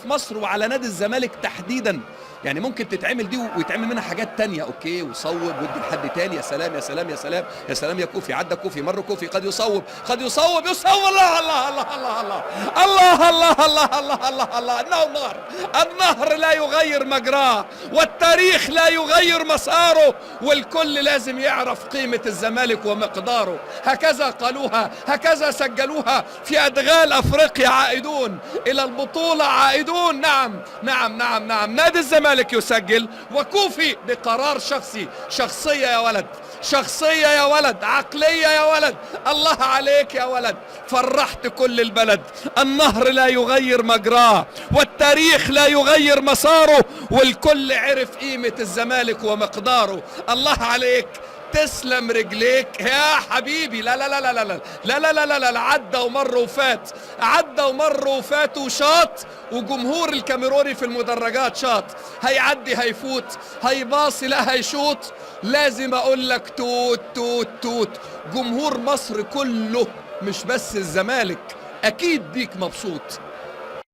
في مصر وعلى نادي الزمالك تحديدا. يعني ممكن تتعمل دي ويتعمل منها حاجات تانية، اوكي، وصوب ودي لحد تاني، يا سلام يا سلام يا سلام يا سلام، يا كوفي عدى كوفي، مر كوفي، قد يصوب قد يصوب الله الله الله الله الله الله الله الله الله الله الله. انه النهر، النهر لا يغير مجراه والتاريخ لا يغير مساره، والكل لازم يعرف قيمة الزمالك ومقداره. هكذا قالوها، هكذا سجلوها في أدغال أفريقيا، عائدون إلى البطولة عائدون. نعم نعم نعم نعم، نادي الزمالك يسجل وكوفي بقرار شخصي. شخصية يا ولد، شخصية يا ولد، عقلية يا ولد، الله عليك يا ولد، فرحت كل البلد. النهر لا يغير مجراه والتاريخ لا يغير مساره، والكل عرف قيمة الزمالك ومقداره. الله عليك، تسلم رجليك يا حبيبي. لا لا لا لا لا لا لا لا لا لا، عدى ومر وفات، عدى ومر وفات وشاط، وجمهور الكاميروني في المدرجات شاط. هيعدي هيفوت هيباصي لا هيشوط. لازم اقول لك توت توت توت. جمهور مصر كله مش بس الزمالك اكيد بيك مبسوط.